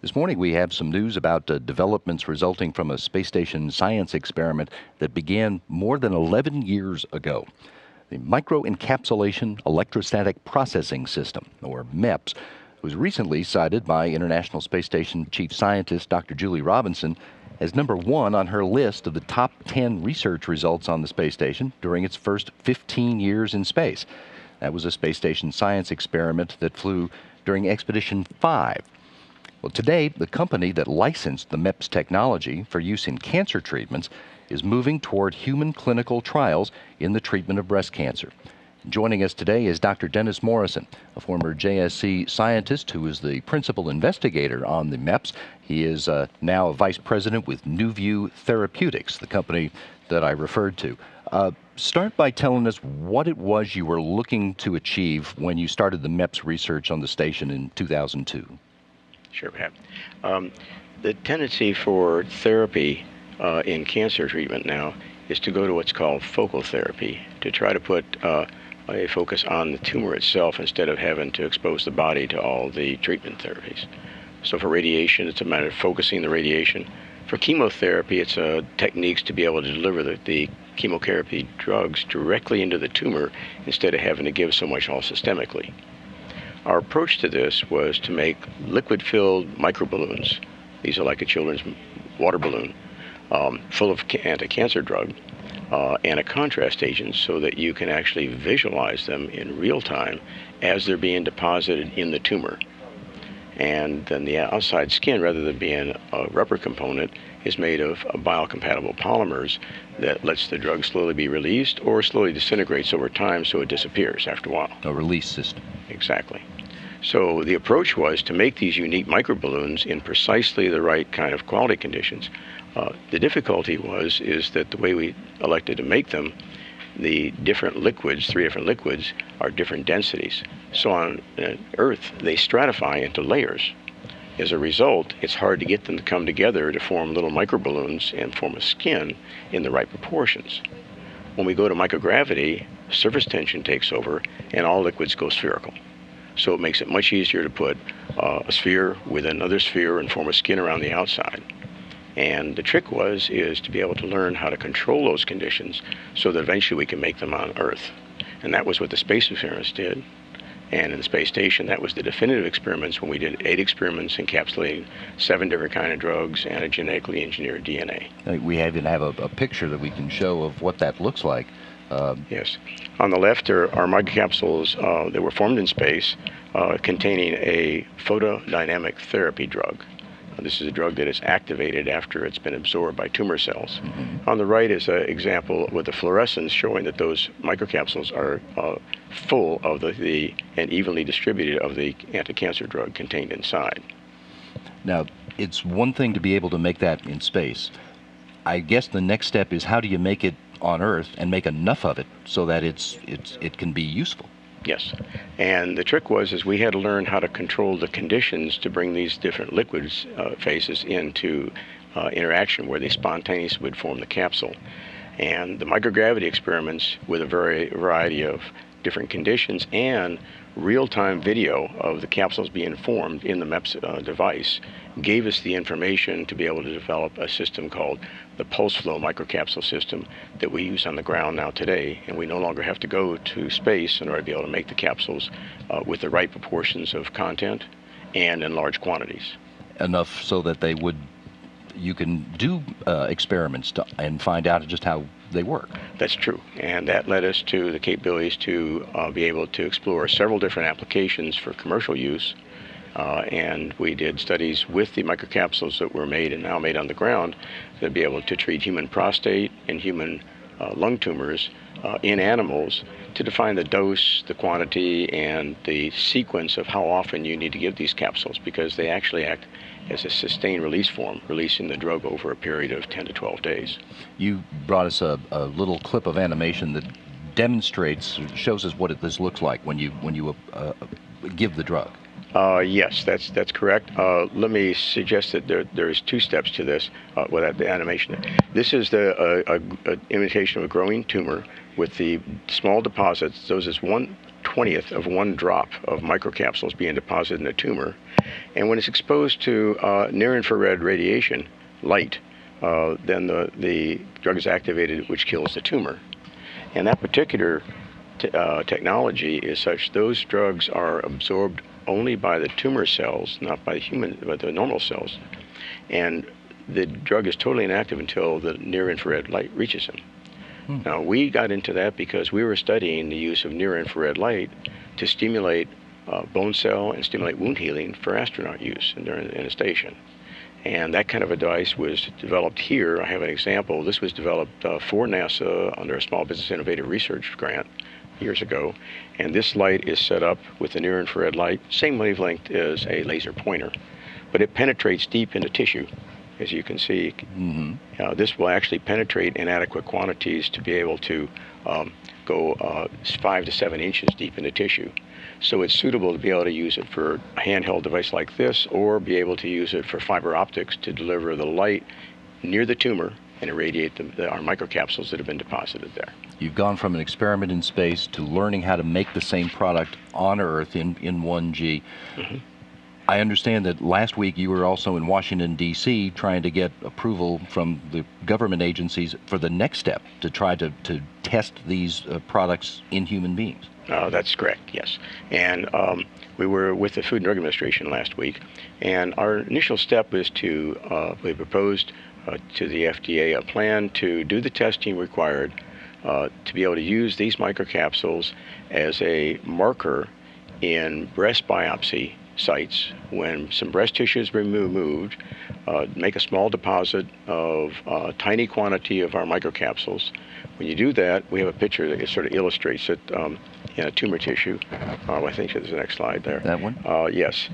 This morning we have some news about developments resulting from a space station science experiment that began more than 11 years ago. The Microencapsulation Electrostatic Processing System, or MEPS, was recently cited by International Space Station Chief Scientist Dr. Julie Robinson as number one on her list of the top 10 research results on the space station during its first 15 years in space. That was a space station science experiment that flew during Expedition 5. Well, today, the company that licensed the MEPS technology for use in cancer treatments is moving toward human clinical trials in the treatment of breast cancer. Joining us today is Dr. Dennis Morrison, a former JSC scientist who is the principal investigator on the MEPS. He is now a vice president with NuVue Therapeutics, the company that I referred to. Start by telling us what it was you were looking to achieve when you started the MEPS research on the station in 2002. Sure, Pat. The tendency for therapy in cancer treatment now is to go to what's called focal therapy, to try to put a focus on the tumor itself instead of having to expose the body to all the treatment therapies. So for radiation, it's a matter of focusing the radiation. For chemotherapy, it's techniques to be able to deliver the chemotherapy drugs directly into the tumor instead of having to give so much all systemically. Our approach to this was to make liquid-filled microballoons. These are like a children's water balloon, full of anti-cancer drug and a contrast agent so that you can actually visualize them in real time as they're being deposited in the tumor. And then the outside skin, rather than being a rubber component, is made of biocompatible polymers that lets the drug slowly be released or slowly disintegrates over time so it disappears after a while. A release system. Exactly. So the approach was to make these unique microballoons in precisely the right kind of quality conditions. The difficulty is that the way we elected to make them, the different liquids, 3 different liquids, are different densities. So on Earth, they stratify into layers. As a result, it's hard to get them to come together to form little microballoons and form a skin in the right proportions. When we go to microgravity, surface tension takes over and all liquids go spherical. So it makes it much easier to put a sphere with another sphere and form a skin around the outside. And the trick is to be able to learn how to control those conditions so that eventually we can make them on Earth. And that was what the space experiments did. And in the space station, that was the definitive experiments when we did 8 experiments encapsulating 7 different kinds of drugs and a genetically engineered DNA. We even have a picture that we can show of what that looks like. Yes. On the left are microcapsules that were formed in space containing a photodynamic therapy drug. This is a drug that is activated after it's been absorbed by tumor cells. Mm-hmm. On the right is an example with the fluorescence showing that those microcapsules are full of the and evenly distributed of the anti-cancer drug contained inside. Now, it's one thing to be able to make that in space. I guess the next step is how do you make it on Earth and make enough of it so that it can be useful? Yes, and the trick is we had to learn how to control the conditions to bring these different liquids phases into interaction where they spontaneously would form the capsule. And the microgravity experiments with a variety of different conditions and real-time video of the capsules being formed in the MEPS device gave us the information to be able to develop a system called the pulse flow microcapsule system that we use on the ground now today, and we no longer have to go to space in order to be able to make the capsules with the right proportions of content and in large quantities. Enough so that you can do experiments and find out just how they work. That's true, and that led us to the capabilities to be able to explore several different applications for commercial use, and we did studies with the microcapsules that were made and now made on the ground to be able to treat human prostate and human lung tumors in animals to define the dose, the quantity, and the sequence of how often you need to give these capsules because they actually act as a sustained release form, releasing the drug over a period of 10 to 12 days. You brought us a little clip of animation that shows us what this looks like when you give the drug. Yes, that's correct. Let me suggest that there's 2 steps to this with the animation. This is the imitation of a growing tumor with the small deposits. Those is 1/20th of 1 drop of microcapsules being deposited in a tumor. And when it's exposed to near-infrared radiation, light, then the drug is activated, which kills the tumor. And that particular technology is such those drugs are absorbed only by the tumor cells, not by the normal cells. And the drug is totally inactive until the near-infrared light reaches them. Now, we got into that because we were studying the use of near-infrared light to stimulate bone cell and stimulate wound healing for astronaut use in a station. And that kind of a device was developed here. I have an example. This was developed for NASA under a Small Business Innovative Research grant years ago. And this light is set up with the near-infrared light, same wavelength as a laser pointer, but it penetrates deep into tissue, as you can see. This will actually penetrate in adequate quantities to be able to go 5 to 7 inches deep into tissue. So it's suitable to be able to use it for a handheld device like this, or be able to use it for fiber optics to deliver the light near the tumor and irradiate our microcapsules that have been deposited there. You've gone from an experiment in space to learning how to make the same product on Earth in 1G. I understand that last week you were also in Washington, D.C., trying to get approval from the government agencies for the next step to try to test these products in human beings. That's correct, yes. And we were with the Food and Drug Administration last week, and our initial step was we proposed to the FDA a plan to do the testing required to be able to use these microcapsules as a marker in breast biopsy sites when some breast tissue is removed, make a small deposit of a tiny quantity of our microcapsules. When you do that, we have a picture that sort of illustrates it in a tumor tissue. I think there's the next slide there. That one? Yes.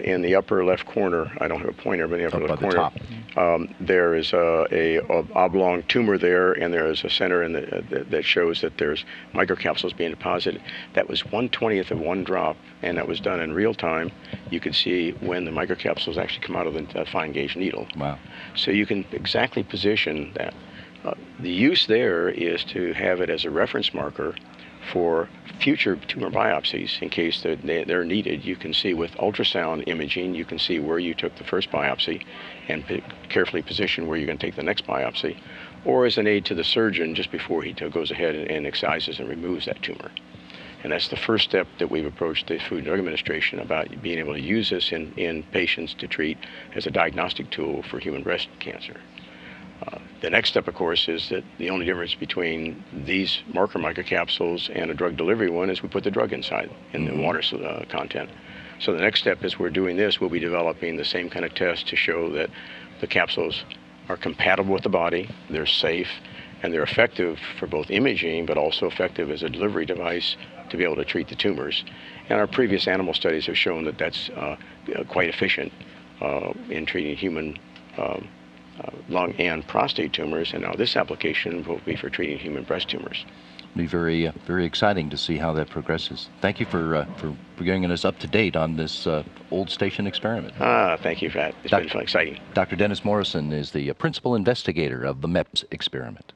In the upper left corner, I don't have a pointer, but in the upper left corner, there is a oblong tumor there, and there is a center that shows that there's microcapsules being deposited. That was 1/20th of one drop, and that was done in real time. You could see when the microcapsules actually come out of the fine gauge needle. Wow. So you can exactly position that. The use there is to have it as a reference marker for future tumor biopsies in case they're needed. You can see with ultrasound imaging, you can see where you took the first biopsy and carefully position where you're going to take the next biopsy, or as an aid to the surgeon just before he goes ahead and excises and removes that tumor. And that's the first step that we've approached the Food and Drug Administration about being able to use this in patients to treat as a diagnostic tool for human breast cancer. The next step, of course, is that the only difference between these marker microcapsules and a drug delivery one is we put the drug inside in the water content. So the next step is we're doing this, we'll be developing the same kind of test to show that the capsules are compatible with the body, they're safe, and they're effective for both imaging, but also effective as a delivery device to be able to treat the tumors. And our previous animal studies have shown that that's quite efficient in treating human lung and prostate tumors, and now this application will be for treating human breast tumors. It'll be very, very exciting to see how that progresses. Thank you for bringing us up to date on this old station experiment. Thank you, Pat. It's been exciting. Dr. Dennis Morrison is the principal investigator of the MEPS experiment.